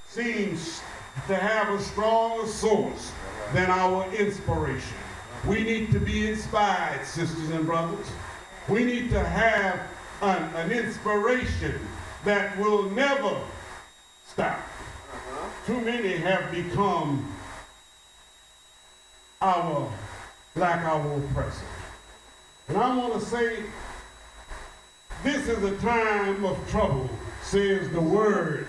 seems to have a stronger source than our inspiration. We need to be inspired, sisters and brothers. We need to have an inspiration that will never stop. Too many have become like our oppressor. And I want to say, this is a time of trouble, says the word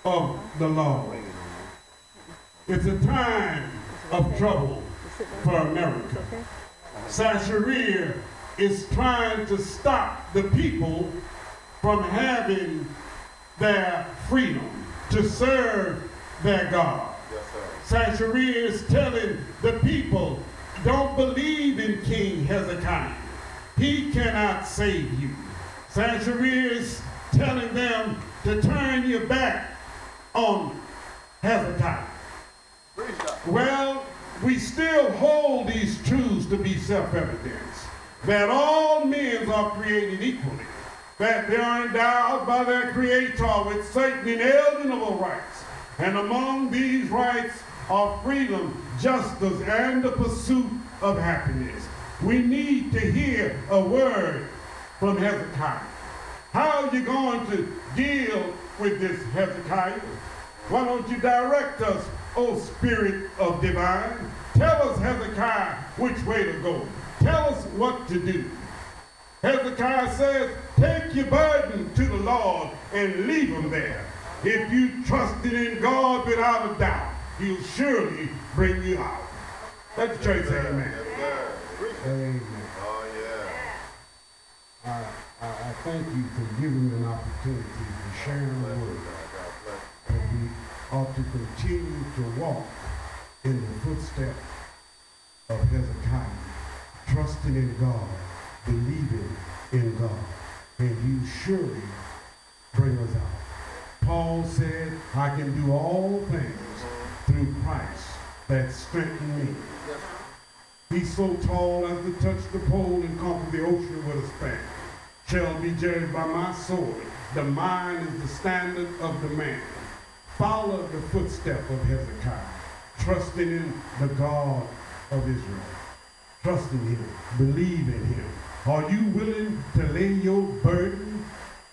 of the Lord. It's a time of trouble for America. Sennacherib is trying to stop the people from having their freedom to serve their God. Sennacherib is telling the people, don't believe in King Hezekiah. He cannot save you. Sennacherib is telling them to turn your back on Hezekiah. Well, we still hold these truths to be self-evident, that all men are created equally, that they are endowed by their Creator with certain inalienable rights, and among these rights are freedom, justice, and the pursuit of happiness. We need to hear a word from Hezekiah. How are you going to deal with this, Hezekiah? Why don't you direct us, O Spirit of Divine? Tell us, Hezekiah, which way to go. Tell us what to do. Hezekiah says, take your burden to the Lord and leave him there. If you trusted in God without a doubt, he'll surely bring you out. Let the church say amen. Amen. Oh, yeah. I thank you for giving me an opportunity to share the word. And we ought to continue to walk in the footsteps of Hezekiah, trusting in God, believing in God, and you surely bring us out. Paul said, I can do all things through Christ that strengthens me. He's so tall as to touch the pole and conquer the ocean with a span. Shall be judged by my sword. The mind is the standard of the man. Follow the footstep of Hezekiah, trusting in the God of Israel. Trust in him. Believe in him. Are you willing to lay your burden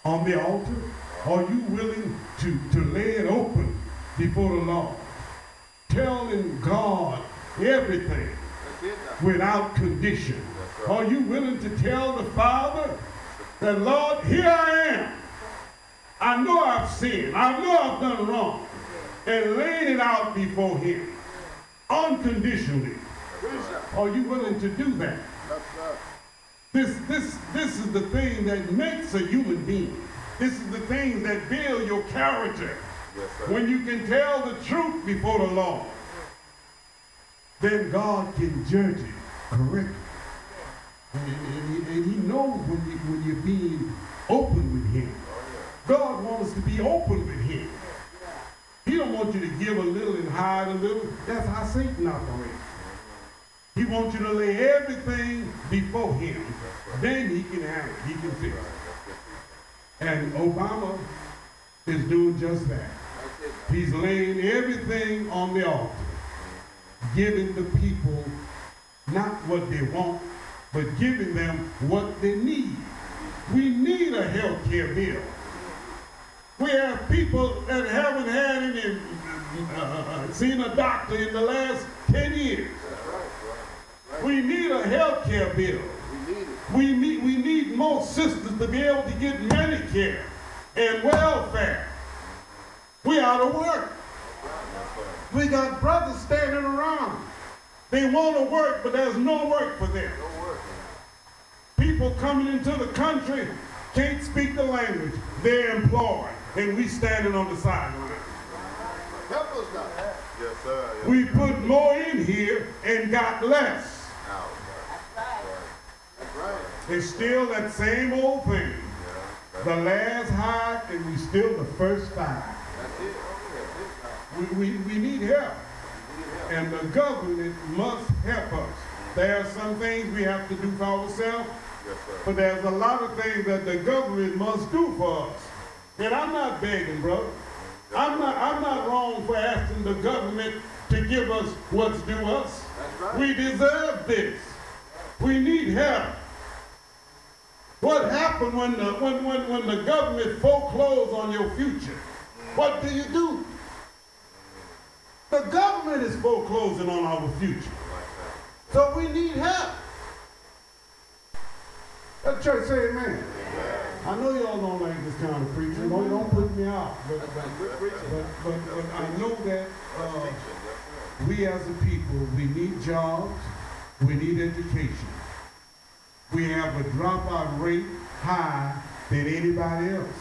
on the altar? Are you willing to lay it open before the Lord? Telling God everything without condition. Are you willing to tell the Father that, Lord, here I am. I know I've sinned. I know I've done wrong. And laying it out before him unconditionally. Are you willing to do that? This is the thing that makes a human being. This is the thing that build your character. When you can tell the truth before the Lord, then God can judge it correctly. And he knows when you're being open with him. God wants us to be open with him. He don't want you to give a little and hide a little. That's how Satan operates. He wants you to lay everything before him. Then he can handle it. He can fix it. And Obama is doing just that. He's laying everything on the altar, giving the people not what they want, but giving them what they need. We need a health care bill. We have people that haven't had any, seen a doctor in the last 10 years. We need a health care bill. We need more sisters to be able to get Medicare and welfare. We out of work. We got brothers standing around. They want to work, but there's no work for them. People coming into the country can't speak the language. They're employed, and we standing on the sideline. Help us now. Yes, sir. Yes, we put more in here and got less. That's right. It's still that same old thing. The last high, and we still the first five. We need help. And the government must help us. There are some things we have to do for ourselves, but there's a lot of things that the government must do for us. And I'm not begging, brother. I'm not wrong for asking the government to give us what's due us. That's right. We deserve this. We need help. What happened when the government foreclosed on your future? What do? The government is foreclosing on our future. So we need help. Let the church say amen. I know y'all don't like this kind of preaching. Don't put me out. But I know that we as a people, we need jobs, we need education. We have a dropout rate higher than anybody else.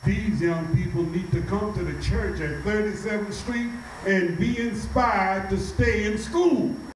These young people need to come to the church at 37th Street and be inspired to stay in school.